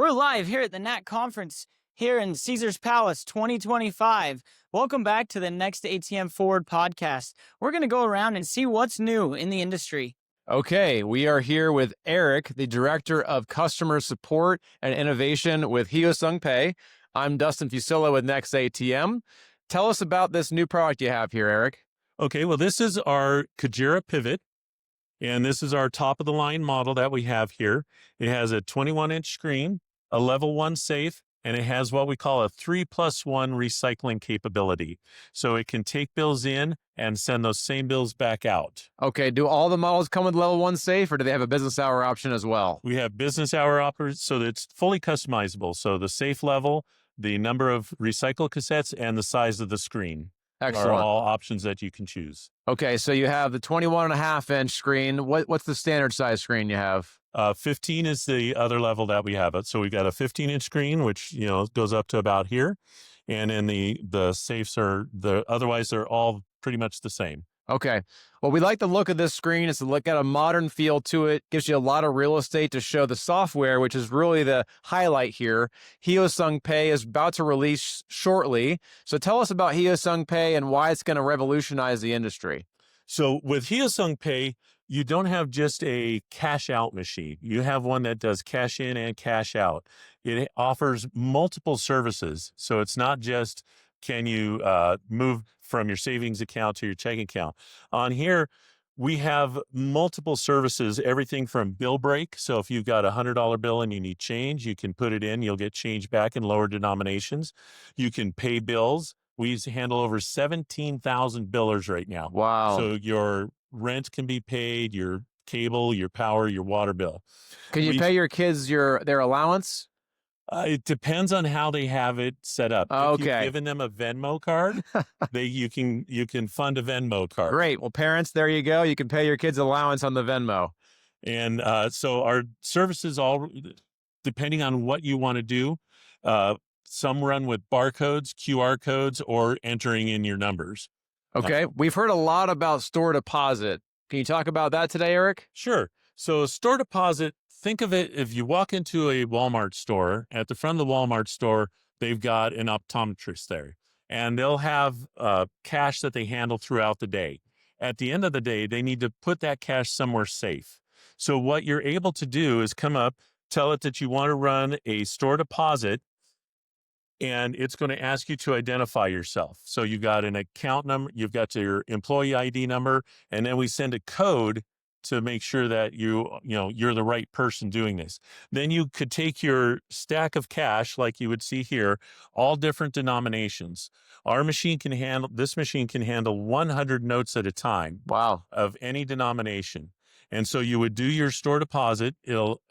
We're live here at the NAC conference here in Caesars Palace 2025. Welcome back to the next ATM Forward podcast. We're going to go around and see what's new in the industry. Okay, we are here with Eric, the Director of Customer Support and Innovation with Hyosung Pay. I'm Dustin Fusillo with Next ATM. Tell us about this new product you have here, Eric. Okay, well, this is our Kajira Pivot, and this is our top-of-the-line model that we have here. It has a 21-inch screen, a level 1 safe, and it has what we call a 3+1 recycling capability. So it can take bills in and send those same bills back out. Okay, do all the models come with level 1 safe, or do they have a business hour option as well? We have business hour offers, so that it's fully customizable. So the safe level, the number of recycle cassettes, and the size of the screen. Excellent. Are all options that you can choose. Okay, so you have the 21.5-inch screen. What's the standard size screen you have? 15 is the other level that we have it. So we've got a 15-inch screen, which goes up to about here, and then the safes otherwise they're all pretty much the same. Okay. Well, we like the look of this screen. It's got a modern feel to it. Gives you a lot of real estate to show the software, which is really the highlight here. Hyosung Pay is about to release shortly. So tell us about Hyosung Pay and why it's going to revolutionize the industry. So with Hyosung Pay, you don't have just a cash out machine. You have one that does cash in and cash out. It offers multiple services. So it's not just can you move from your savings account to your checking account. On here, we have multiple services, everything from bill break. So if you've got a $100 bill and you need change, you can put it in. You'll get change back in lower denominations. You can pay bills. We handle over 17,000 billers right now. Wow. So your rent can be paid, your cable, your power, your water bill. Can you pay your kids their allowance? It depends on how they have it set up. Okay. If you've given them a Venmo card, you can fund a Venmo card. Great. Well, parents, there you go. You can pay your kids' allowance on the Venmo. And so our services all, depending on what you want to do, some run with barcodes, QR codes, or entering in your numbers. Okay. We've heard a lot about store deposit. Can you talk about that today, Eric? Sure. So store deposit, think of it, if you walk into a Walmart store, at the front of the Walmart store, they've got an optometrist there, and they'll have cash that they handle throughout the day. At the end of the day, they need to put that cash somewhere safe. So what you're able to do is come up, tell it that you want to run a store deposit, and it's going to ask you to identify yourself. So you've got an account number, you've got your employee ID number, and then we send a code to make sure that you're the right person doing this. Then you could take your stack of cash, like you would see here, all different denominations. This machine can handle 100 notes at a time. Wow. Of any denomination. And so you would do your store deposit. It'll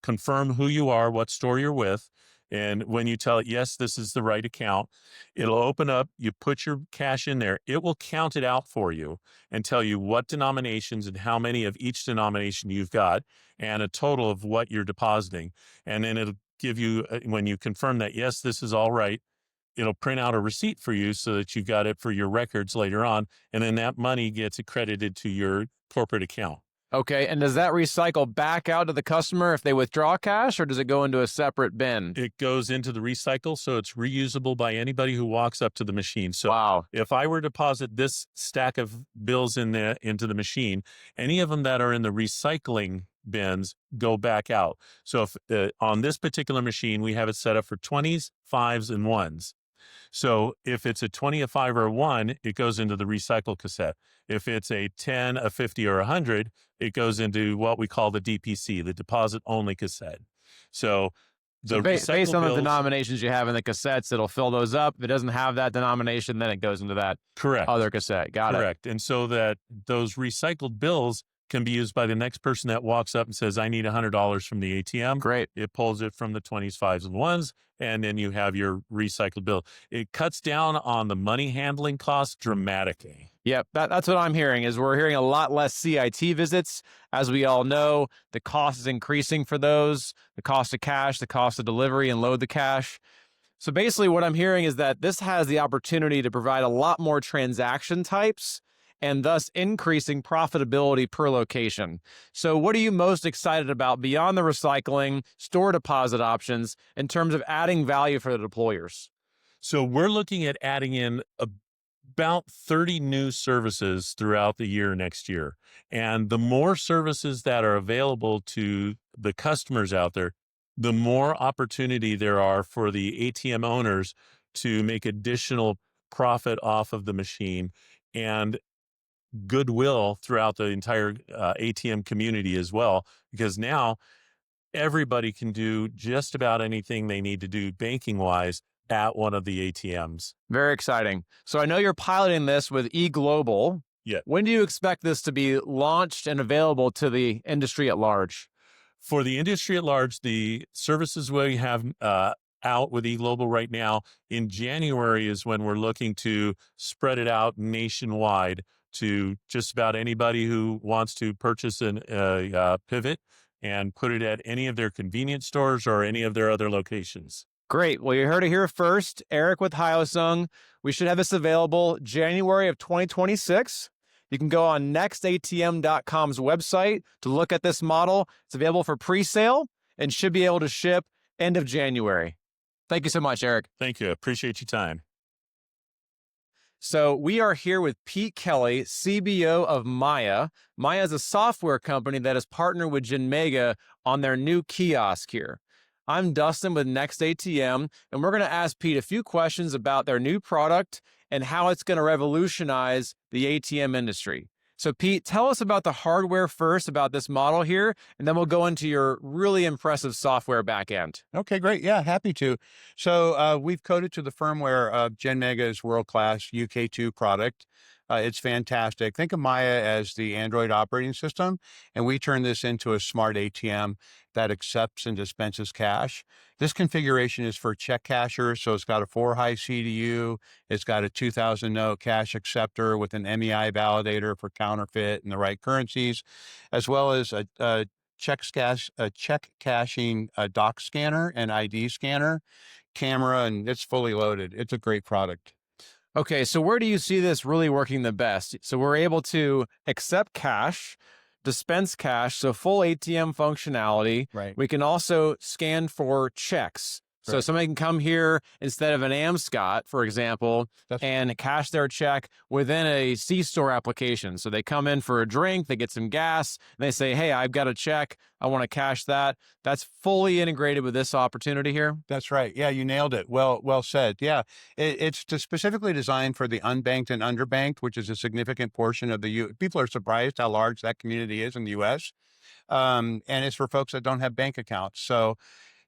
confirm who you are, what store you're with. And when you tell it, yes, this is the right account, it'll open up, you put your cash in there, it will count it out for you and tell you what denominations and how many of each denomination you've got and a total of what you're depositing. And then it'll give you, when you confirm that, yes, this is all right, it'll print out a receipt for you so that you've got it for your records later on. And then that money gets accredited to your corporate account. Okay, and does that recycle back out to the customer if they withdraw cash, or does it go into a separate bin? It goes into the recycle, so it's reusable by anybody who walks up to the machine. So wow. If I were to deposit this stack of bills into the machine, any of them that are in the recycling bins go back out. So if on this particular machine, we have it set up for 20s, 5s, and 1s. So if it's a 20, a 5, or a 1, it goes into the recycle cassette. If it's a 10, a 50, or a 100, it goes into what we call the DPC, the deposit only cassette. So based on the denominations you have in the cassettes, it'll fill those up. If it doesn't have that denomination, then it goes into that other cassette. Got it. Correct. And so that those recycled bills can be used by the next person that walks up and says, I need $100 from the ATM. Great. It pulls it from the 20s, 5s, and 1s, and then you have your recycled bill. It cuts down on the money handling costs dramatically. Yep, that's what I'm hearing, is we're hearing a lot less CIT visits. As we all know, the cost is increasing for those, the cost of cash, the cost of delivery and load the cash. So basically what I'm hearing is that this has the opportunity to provide a lot more transaction types and thus increasing profitability per location. So what are you most excited about beyond the recycling store deposit options in terms of adding value for the deployers? So we're looking at adding in about 30 new services throughout the year next year. And the more services that are available to the customers out there, the more opportunity there are for the ATM owners to make additional profit off of the machine and goodwill throughout the entire ATM community as well, because now everybody can do just about anything they need to do banking wise at one of the ATMs. Very exciting. So I know you're piloting this with eGlobal. Yeah. When do you expect this to be launched and available to the industry at large? For the industry at large, the services we have out with eGlobal right now in January is when we're looking to spread it out nationwide to just about anybody who wants to purchase a pivot and put it at any of their convenience stores or any of their other locations. Great. Well, you heard it here first. Eric with Hyosung. We should have this available January of 2026. You can go on nextatm.com's website to look at this model. It's available for pre-sale and should be able to ship end of January. Thank you so much, Eric. Thank you. Appreciate your time. So we are here with Pete Kelly, CBO of Maya. Maya is a software company that has partnered with Genmega on their new kiosk here. I'm Dustin with Next ATM, and we're going to ask Pete a few questions about their new product and how it's going to revolutionize the ATM industry. So Pete, tell us about the hardware first, about this model here, and then we'll go into your really impressive software backend. Okay, great. Yeah, happy to. So we've coded to the firmware of Genmega's world-class UK2 product. It's fantastic. Think of Maya as the Android operating system, and we turn this into a smart ATM that accepts and dispenses cash. This configuration is for check cashers, so it's got a 4-high CDU. It's got a 2,000 note cash acceptor with an MEI validator for counterfeit and the right currencies, as well as a check cashing doc scanner and ID scanner, camera, and it's fully loaded. It's a great product. Okay, so where do you see this really working the best? So we're able to accept cash, dispense cash, so full ATM functionality. Right. We can also scan for checks. So Right. somebody can come here instead of an Amscot, for example, and cash their check within a C-store application. So they come in for a drink, they get some gas, and they say, hey, I've got a check. I want to cash that. That's fully integrated with this opportunity here. That's right. Yeah, you nailed it. Well said. Yeah, it's specifically designed for the unbanked and underbanked, which is a significant portion of the people are surprised how large that community is in the U.S. And it's for folks that don't have bank accounts. So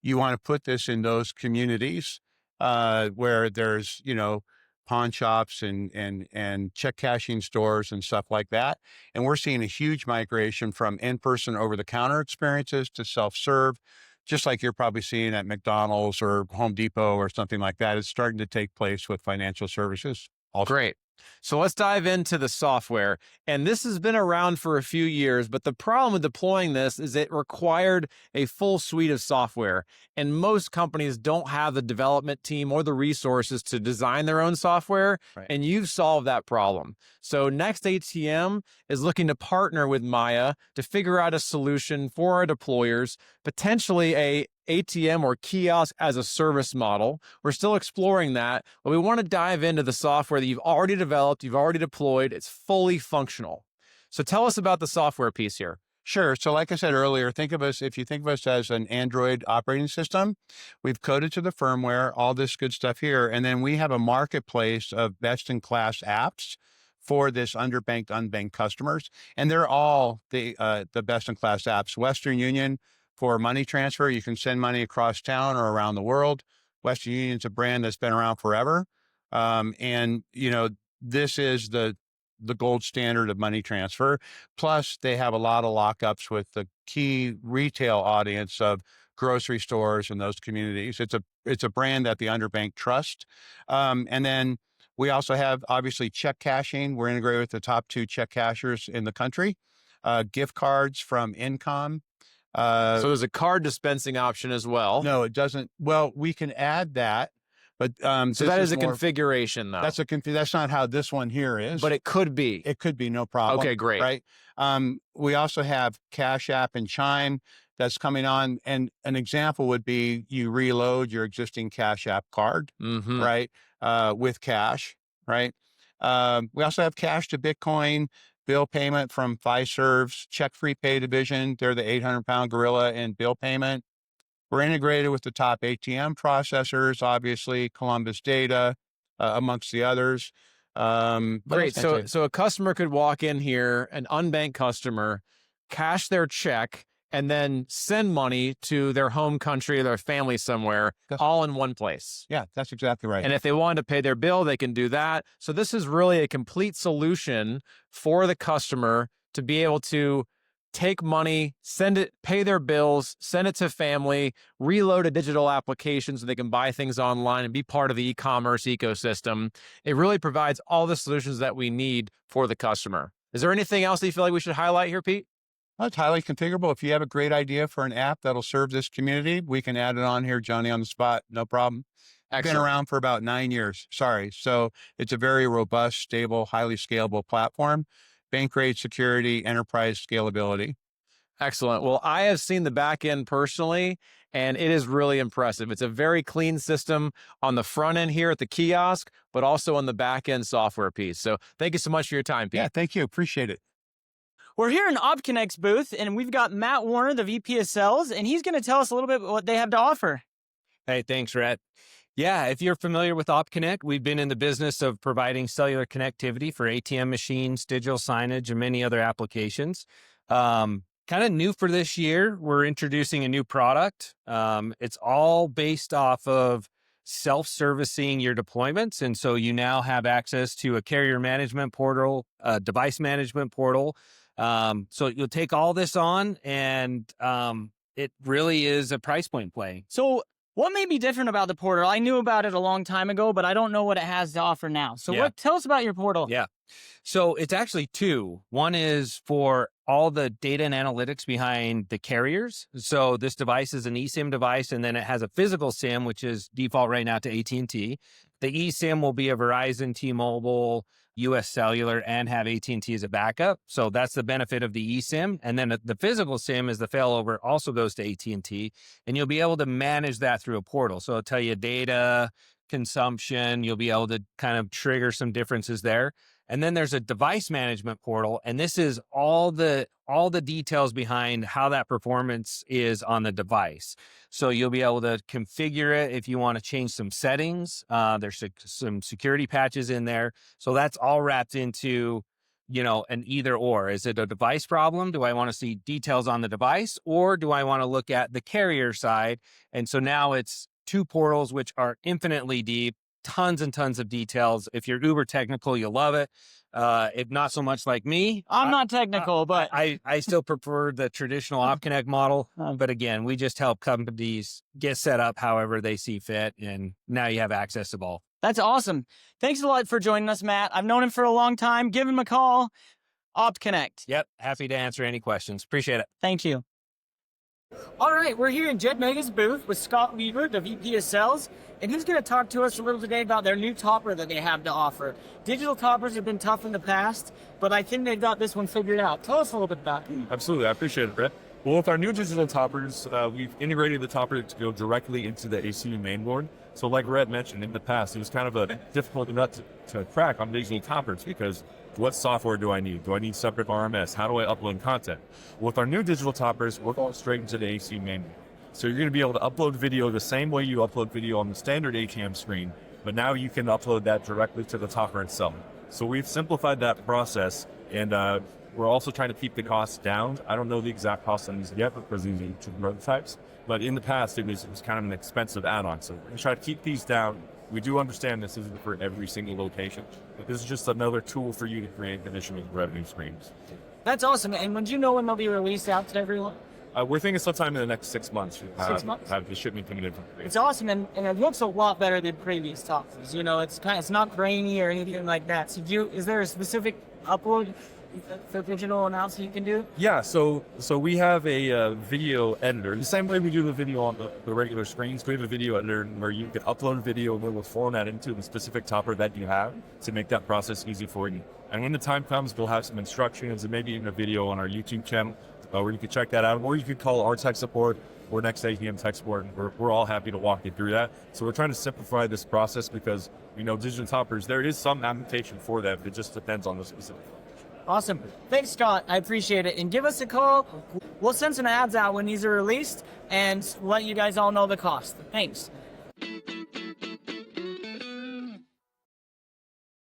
you want to put this in those communities where there's, pawn shops and check cashing stores and stuff like that. And we're seeing a huge migration from in-person over-the-counter experiences to self-serve, just like you're probably seeing at McDonald's or Home Depot or something like that. It's starting to take place with financial services. Also. Great. So let's dive into the software. And this has been around for a few years, but the problem with deploying this is it required a full suite of software. And most companies don't have the development team or the resources to design their own software. Right. And you've solved that problem. So Next ATM is looking to partner with Maya to figure out a solution for our deployers, potentially a ATM or kiosk as a service model. We're still exploring that, but we want to dive into the software that you've already developed, you've already deployed. It's fully functional. So tell us about the software piece here. Sure. So like I said earlier, if you think of us as an Android operating system, we've coded to the firmware, all this good stuff here. And then we have a marketplace of best-in-class apps for this underbanked, unbanked customers. And they're all the best-in-class apps. Western Union, for money transfer, you can send money across town or around the world. Western Union's a brand that's been around forever. This is the gold standard of money transfer. Plus, they have a lot of lockups with the key retail audience of grocery stores and those communities. It's a brand that the underbanked trust. And then we also have, obviously, check cashing. We're integrated with the top 2 check cashers in the country. Gift cards from Incom. So there's a card dispensing option as well. No, it doesn't. Well, we can add that, But So that is a configuration, though. That's not how this one here is. But it could be. It could be, no problem. Okay, great. Right. We also have Cash App and Chime that's coming on. And an example would be you reload your existing Cash App card, right, with cash, right? We also have cash to Bitcoin, bill payment from Fiserv's check-free pay division. They're the 800-pound gorilla in bill payment. We're integrated with the top ATM processors, obviously, Columbus Data, amongst the others. Great. So a customer could walk in here, an unbanked customer, cash their check, and then send money to their home country or their family somewhere, all in one place. Yeah, that's exactly right. And if they wanted to pay their bill, they can do that. So this is really a complete solution for the customer to be able to take money, send it, pay their bills, send it to family, reload a digital application so they can buy things online and be part of the e-commerce ecosystem. It really provides all the solutions that we need for the customer. Is there anything else that you feel like we should highlight here, Pete? Well, it's highly configurable. If you have a great idea for an app that'll serve this community, we can add it on here, Johnny, on the spot. No problem. Excellent. Been around for about 9 years. Sorry. So it's a very robust, stable, highly scalable platform. Bank grade security, enterprise scalability. Excellent. Well, I have seen the back end personally, and it is really impressive. It's a very clean system on the front end here at the kiosk, but also on the back end software piece. So thank you so much for your time, Pete. Yeah, thank you. Appreciate it. We're here in OptConnect's booth, and we've got Matt Warner, the VP of Sales, and he's going to tell us a little bit what they have to offer. Hey, thanks, Rhett. Yeah, if you're familiar with OptConnect, we've been in the business of providing cellular connectivity for ATM machines, digital signage, and many other applications. Kind of new for this year, we're introducing a new product. It's all based off of self-servicing your deployments. And so you now have access to a carrier management portal, a device management portal. So you'll take all this on, and it really is a price point play. So what may be different about the portal? I knew about it a long time ago, but I don't know what it has to offer now. So tell us about your portal. Yeah. So it's actually two. One is for all the data and analytics behind the carriers. So this device is an eSIM device, and then it has a physical SIM, which is default right now to AT&T. The eSIM will be a Verizon, T-Mobile, US Cellular, and have AT&T as a backup. So that's the benefit of the eSIM. And then the physical SIM is the failover, also goes to AT&T, and you'll be able to manage that through a portal. So it'll tell you data, consumption, you'll be able to kind of trigger some differences there. And then there's a device management portal, and this is all the details behind how that performance is on the device. So you'll be able to configure it if you want to change some settings. There's some security patches in there. So that's all wrapped into, an either or. Is it a device problem? Do I want to see details on the device, or do I want to look at the carrier side? And so now it's two portals, which are infinitely deep. Tons and tons of details. If you're uber technical, you'll love it. If not so much like me, I'm not technical, but I still prefer the traditional OptConnect model. But again, we just help companies get set up however they see fit, and now you have access to both. That's awesome. Thanks a lot for joining us, Matt. I've known him for a long time. Give him a call. OptConnect. Yep, happy to answer any questions. Appreciate it. Thank you. All right, we're here in Genmega's booth with Scott Weaver, the VP of Sales, and he's going to talk to us a little today about their new topper that they have to offer. Digital toppers have been tough in the past, but I think they've got this one figured out. Tell us a little bit about it. Absolutely, I appreciate it, Brett. Well, with our new digital toppers, we've integrated the topper to go directly into the ACU mainboard. So like Red mentioned, in the past, it was kind of a difficult nut to crack on digital toppers because what software do I need? Do I need separate RMS? How do I upload content? With our new digital toppers, we're going straight into the ACU mainboard. So you're going to be able to upload video the same way you upload video on the standard ATM screen, but now you can upload that directly to the topper itself. So we've simplified that process, and we're also trying to keep the costs down. I don't know the exact cost on these yet because these are two prototypes, but in the past it was kind of an expensive add-on. So we're going to try to keep these down. We do understand this isn't for every single location, but this is just another tool for you to create additional revenue streams. That's awesome. And would you know when they'll be released out to everyone? We're thinking sometime in the next 6 months. 6 months? Have the shipment coming in. It's awesome, and it looks a lot better than previous toppers. It's not grainy or anything like that. So is there a specific upload for digital analysis you can do? Yeah, so we have a video editor. The same way we do the video on the regular screens, we have a video editor where you can upload a video and we'll format it into the specific topper that you have to make that process easy for you. And when the time comes, we'll have some instructions and maybe even a video on our YouTube channel where you can check that out, or you could call our tech support or next ATM tech support, and we're all happy to walk you through that. So we're trying to simplify this process because, digital toppers, there is some application for that. It just depends on the specific. Awesome. Thanks, Scott. I appreciate it. And give us a call. We'll send some ads out when these are released and let you guys all know the cost. Thanks.